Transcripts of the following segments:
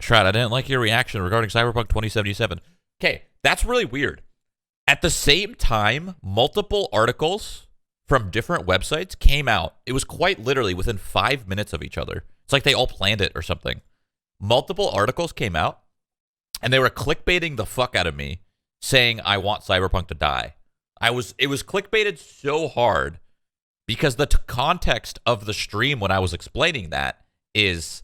Shroud, I didn't like your reaction regarding Cyberpunk 2077. Okay, that's really weird. At the same time, multiple articles from different websites came out. It was quite literally within 5 minutes of each other. It's like they all planned it or something. Multiple articles came out, and they were clickbaiting the fuck out of me, saying I want Cyberpunk to die. It was clickbaited so hard because the context of the stream when I was explaining that is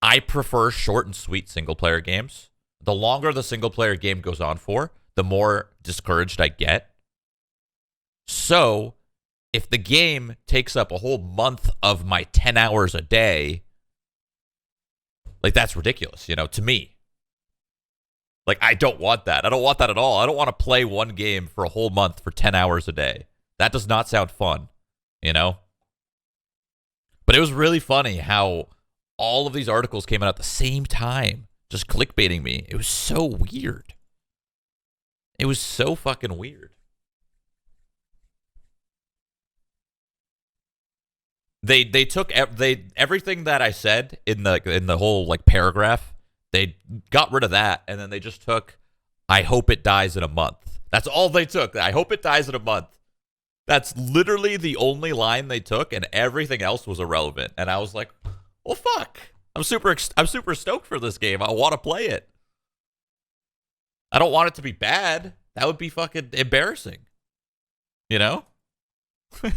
I prefer short and sweet single-player games. The longer the single-player game goes on for, the more discouraged I get. So, if the game takes up a whole month of my 10 hours a day, like, that's ridiculous, you know, to me. Like, I don't want that. I don't want that at all. I don't want to play one game for a whole month for 10 hours a day. That does not sound fun, you know? But it was really funny how all of these articles came out at the same time, just clickbaiting me. It was so weird. It was so fucking weird. They took everything that I said in the whole like paragraph. They got rid of that, and then they just took, I hope it dies in a month. That's all they took. I hope it dies in a month. That's literally the only line they took, and everything else was irrelevant. And I was like, well, fuck. I'm super stoked for this game. I want to play it. I don't want it to be bad. That would be fucking embarrassing. You know? If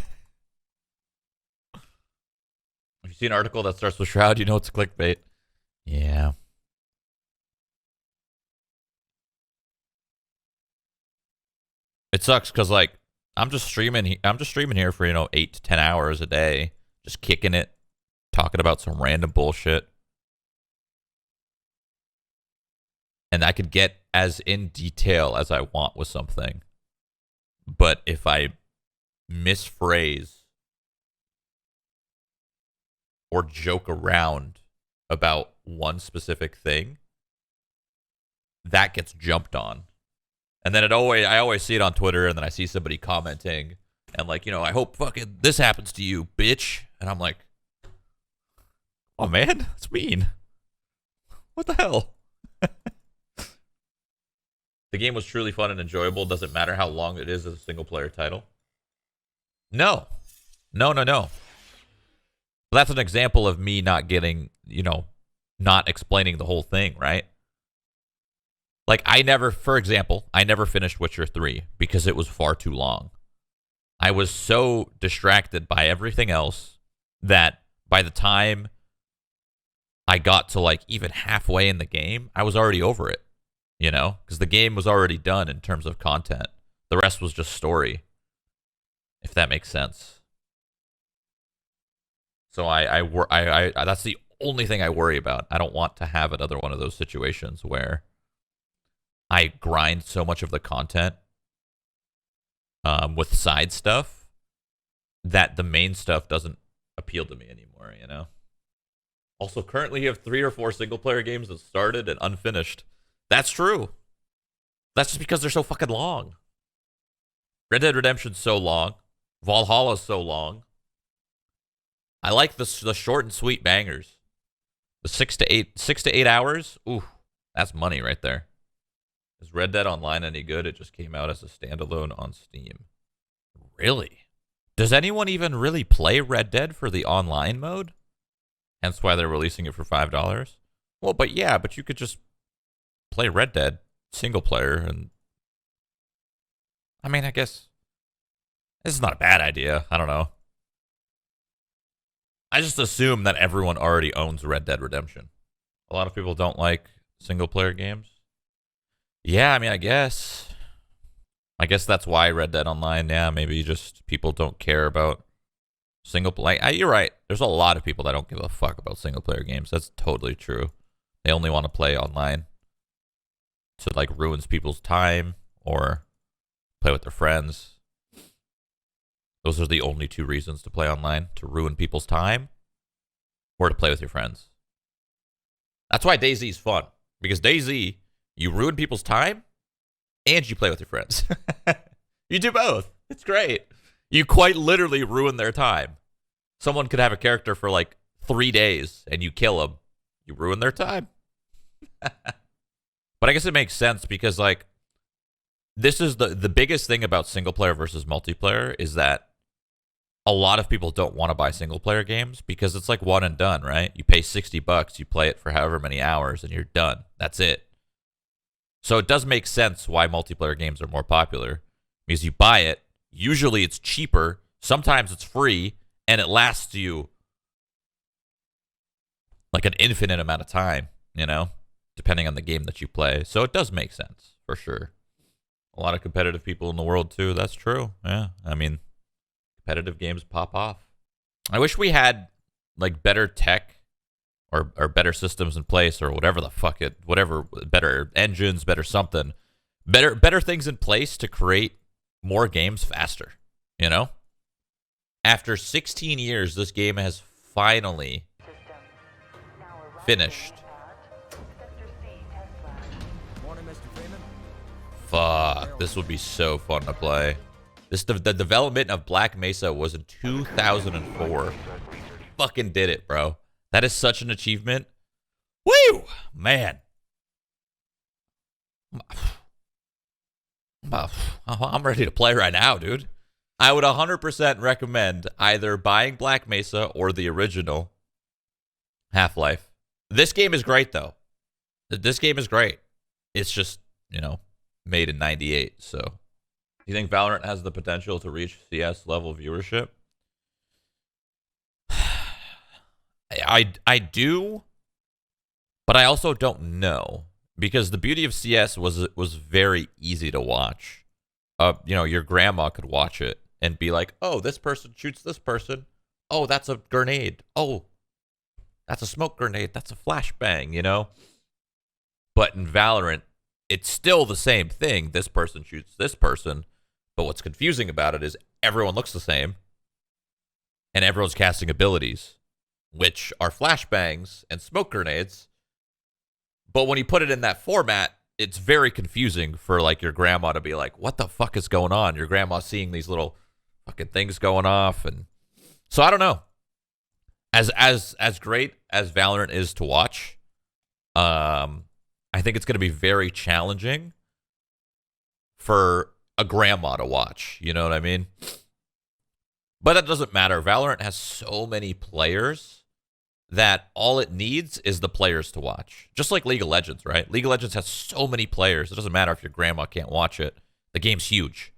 you see an article that starts with Shroud, you know it's clickbait. Yeah. It sucks because like I'm just streaming here for 8 to 10 hours a day, just kicking it, talking about some random bullshit. And I could get as in detail as I want with something. But if I misphrase or joke around about one specific thing, that gets jumped on. And then I always see it on Twitter, and then I see somebody commenting and like, I hope fucking this happens to you, bitch. And I'm like, oh man, that's mean. What the hell? The game was truly fun and enjoyable. Doesn't matter how long it is as a single player title. No. Well, that's an example of me not getting, not explaining the whole thing, right? Like, for example, I never finished Witcher 3 because it was far too long. I was so distracted by everything else that by the time I got to, like, even halfway in the game, I was already over it, Because the game was already done in terms of content. The rest was just story, if that makes sense. So I that's the only thing I worry about. I don't want to have another one of those situations where I grind so much of the content with side stuff that the main stuff doesn't appeal to me anymore, Also, currently you have 3 or 4 single-player games that started and unfinished. That's true. That's just because they're so fucking long. Red Dead Redemption's so long. Valhalla's so long. I like the short and sweet bangers. The 6 to 8 hours. Ooh, that's money right there. Is Red Dead Online any good? It just came out as a standalone on Steam. Really? Does anyone even really play Red Dead for the online mode? Hence why they're releasing it for $5. Well, but you could just play Red Dead single player, and I mean, I guess this is not a bad idea. I don't know. I just assume that everyone already owns Red Dead Redemption. A lot of people don't like single player games. Yeah, I mean, I guess that's why Red Dead Online, maybe just people don't care about single player. You're right. There's a lot of people that don't give a fuck about single player games. That's totally true. They only want to play online. So, like, ruins people's time or play with their friends. Those are the only 2 reasons to play online: to ruin people's time or to play with your friends. That's why DayZ's fun, because DayZ, you ruin people's time and you play with your friends. You do both. It's great. You quite literally ruin their time. Someone could have a character for like 3 days and you kill them. You ruin their time. But I guess it makes sense because, like, this is the biggest thing about single player versus multiplayer is that a lot of people don't want to buy single player games because it's like one and done, right? You pay $60, you play it for however many hours, and you're done. That's it. So it does make sense why multiplayer games are more popular because you buy it. Usually it's cheaper. Sometimes it's free, and it lasts you like an infinite amount of time, you know, depending on the game that you play. So it does make sense for sure. A lot of competitive people in the world too. That's true. Yeah. I mean, competitive games pop off. I wish we had like better tech or better systems in place or whatever the fuck it, whatever, better engines, better something, better things in place to create more games faster, you know? After 16 years, this game has finally finished. Fuck, this would be so fun to play. The development of Black Mesa was in 2004. Fucking did it, bro. That is such an achievement. Woo! Man. I'm ready to play right now, dude. I would 100% recommend either buying Black Mesa or the original Half-Life. This game is great, though. This game is great. It's just, you know, made in 98, so. Do you think Valorant has the potential to reach CS level viewership? I do, but I also don't know because the beauty of CS was very easy to watch. You know, your grandma could watch it and be like, "Oh, this person shoots this person. Oh, that's a grenade. Oh, that's a smoke grenade. That's a flashbang." You know. But in Valorant, it's still the same thing. This person shoots this person, but what's confusing about it is everyone looks the same, and everyone's casting abilities, which are flashbangs and smoke grenades. But when you put it in that format, it's very confusing for like your grandma to be like, what the fuck is going on? Your grandma's seeing these little fucking things going off. And so I don't know. As great as Valorant is to watch, I think it's going to be very challenging for a grandma to watch. You know what I mean? But that doesn't matter. Valorant has so many players that all it needs is the players to watch. Just like League of Legends, right? League of Legends has so many players. It doesn't matter if your grandma can't watch it. The game's huge.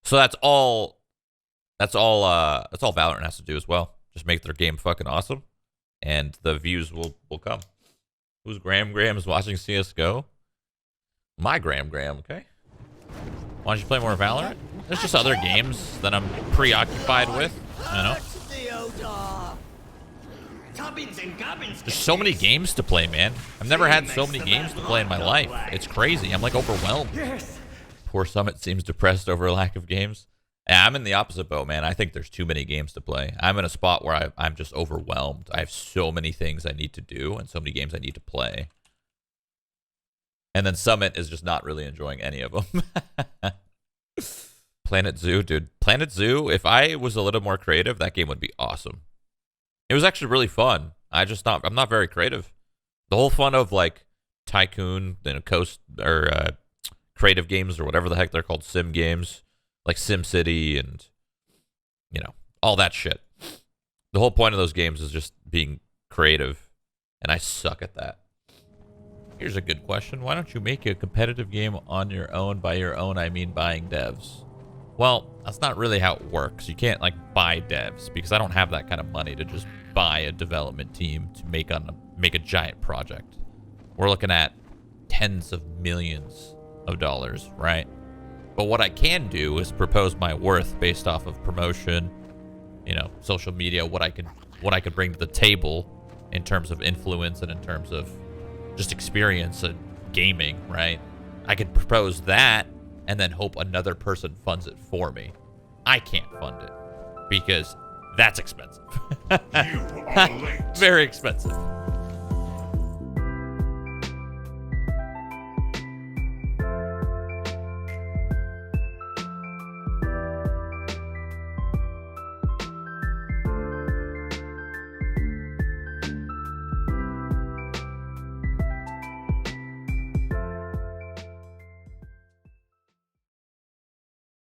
So that's all Valorant has to do as well. Just make their game fucking awesome, and the views will come. Who's Graham is watching CSGO? My Graham, okay? Why don't you play more Valorant? There's just other games that I'm preoccupied with, you know? There's so many games to play, man. I've never had so many games to play in my life. It's crazy. I'm like overwhelmed. Poor Summit seems depressed over a lack of games. Yeah, I'm in the opposite boat, man. I think there's too many games to play. I'm in a spot where I'm just overwhelmed. I have so many things I need to do and so many games I need to play. And then Summit is just not really enjoying any of them. Planet Zoo, dude. Planet Zoo, if I was a little more creative, that game would be awesome. It was actually really fun. I'm not very creative. The whole fun of like Tycoon, Coast or creative games or whatever the heck they're called, sim games, like SimCity and, you know, all that shit. The whole point of those games is just being creative, and I suck at that. Here's a good question. Why don't you make a competitive game on your own? By your own, I mean buying devs. Well, that's not really how it works. You can't like buy devs because I don't have that kind of money to just buy a development team to make a giant project. We're looking at tens of millions of dollars, right? But what I can do is propose my worth based off of promotion, you know, social media, what I could bring to the table in terms of influence and in terms of just experience and gaming, right? I could propose that and then hope another person funds it for me. I can't fund it because that's expensive. Very expensive.